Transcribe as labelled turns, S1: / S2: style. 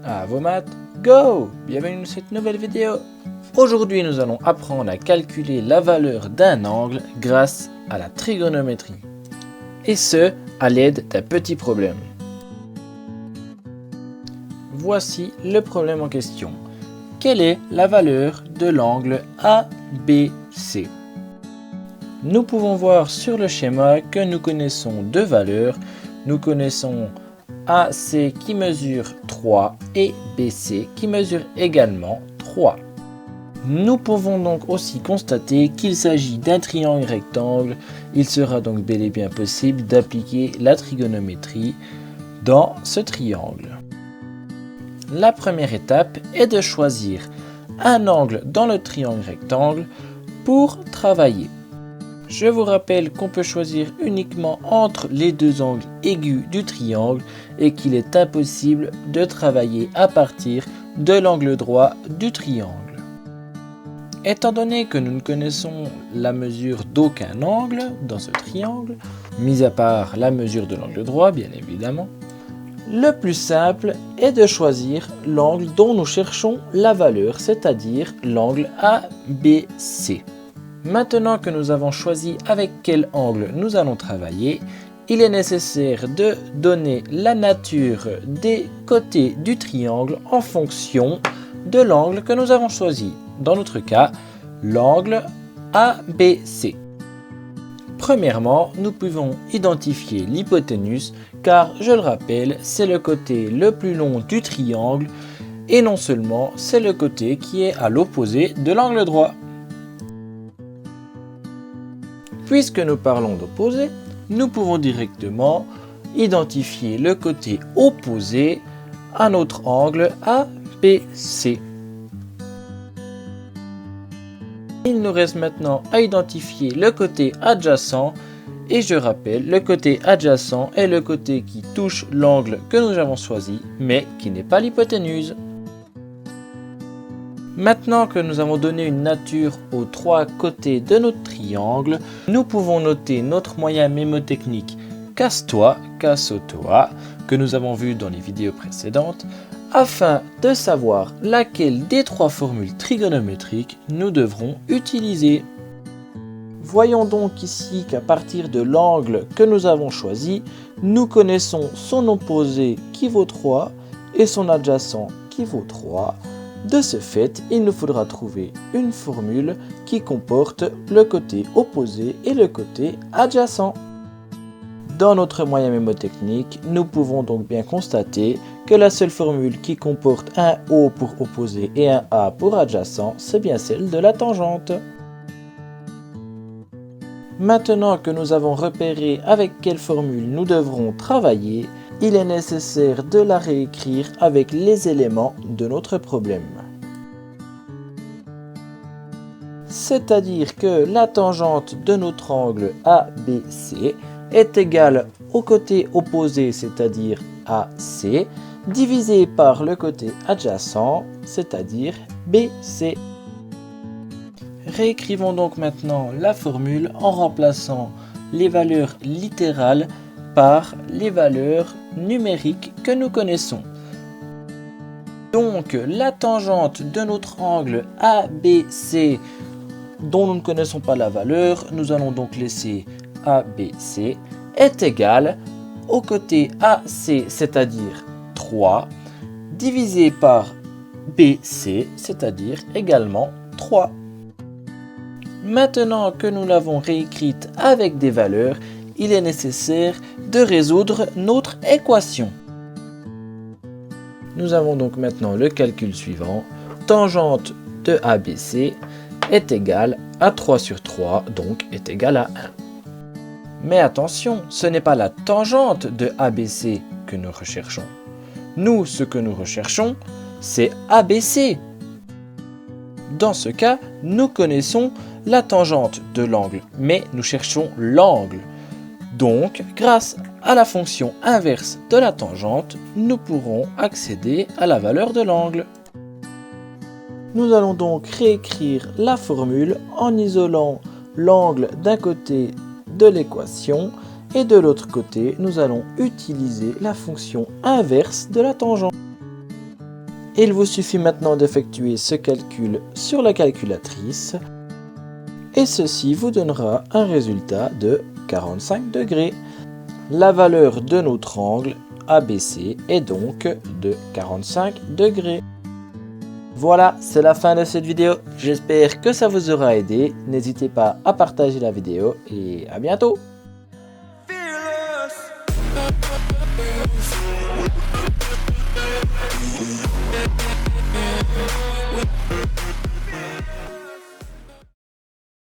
S1: À vos maths, go! Bienvenue dans cette nouvelle vidéo. Aujourd'hui, nous allons apprendre à calculer la valeur d'un angle grâce à la trigonométrie. Et ce, à l'aide d'un petit problème. Voici le problème en question. Quelle est la valeur de l'angle ABC? Nous pouvons voir sur le schéma que nous connaissons deux valeurs. Nous connaissons AC qui mesure 3 et BC qui mesure également 3. Nous pouvons donc aussi constater qu'il s'agit d'un triangle rectangle. Il sera donc bel et bien possible d'appliquer la trigonométrie dans ce triangle. La première étape est de choisir un angle dans le triangle rectangle pour travailler. Je vous rappelle qu'on peut choisir uniquement entre les deux angles aigus du triangle et qu'il est impossible de travailler à partir de l'angle droit du triangle. Étant donné que nous ne connaissons la mesure d'aucun angle dans ce triangle, mis à part la mesure de l'angle droit bien évidemment, le plus simple est de choisir l'angle dont nous cherchons la valeur, c'est-à-dire l'angle ABC. Maintenant que nous avons choisi avec quel angle nous allons travailler, il est nécessaire de donner la nature des côtés du triangle en fonction de l'angle que nous avons choisi. Dans notre cas, l'angle ABC. Premièrement, nous pouvons identifier l'hypoténuse car, je le rappelle, c'est le côté le plus long du triangle et non seulement c'est le côté qui est à l'opposé de l'angle droit. Puisque nous parlons d'opposé, nous pouvons directement identifier le côté opposé à notre angle ABC. Il nous reste maintenant à identifier le côté adjacent et je rappelle, le côté adjacent est le côté qui touche l'angle que nous avons choisi mais qui n'est pas l'hypoténuse. Maintenant que nous avons donné une nature aux trois côtés de notre triangle, nous pouvons noter notre moyen mémotechnique casse-toi, casse-toi, que nous avons vu dans les vidéos précédentes, afin de savoir laquelle des trois formules trigonométriques nous devrons utiliser. Voyons donc ici qu'à partir de l'angle que nous avons choisi, nous connaissons son opposé qui vaut 3 et son adjacent qui vaut 3. De ce fait, il nous faudra trouver une formule qui comporte le côté opposé et le côté adjacent. Dans notre moyen mémotechnique, nous pouvons donc bien constater que la seule formule qui comporte un O pour opposé et un A pour adjacent, c'est bien celle de la tangente. Maintenant que nous avons repéré avec quelle formule nous devrons travailler, il est nécessaire de la réécrire avec les éléments de notre problème. C'est-à-dire que la tangente de notre angle ABC est égale au côté opposé, c'est-à-dire AC, divisé par le côté adjacent, c'est-à-dire BC. Réécrivons donc maintenant la formule en remplaçant les valeurs littérales par les valeurs numériques que nous connaissons. Donc la tangente de notre angle ABC dont nous ne connaissons pas la valeur, nous allons donc laisser ABC est égal au côté AC, c'est-à-dire 3, divisé par BC, c'est-à-dire également 3. Maintenant que nous l'avons réécrite avec des valeurs, il est nécessaire de résoudre notre équation. Nous avons donc maintenant le calcul suivant. Tangente de ABC est égale à 3 sur 3, donc est égale à 1. Mais attention, ce n'est pas la tangente de ABC que nous recherchons. Nous, ce que nous recherchons, c'est ABC. Dans ce cas, nous connaissons la tangente de l'angle, mais nous cherchons l'angle. Donc, grâce à la fonction inverse de la tangente, nous pourrons accéder à la valeur de l'angle. Nous allons donc réécrire la formule en isolant l'angle d'un côté de l'équation et de l'autre côté, nous allons utiliser la fonction inverse de la tangente. Il vous suffit maintenant d'effectuer ce calcul sur la calculatrice et ceci vous donnera un résultat de 45 degrés. La valeur de notre angle ABC est donc de 45 degrés. Voilà, c'est la fin de cette vidéo. J'espère que ça vous aura aidé. N'hésitez pas à partager la vidéo et à bientôt.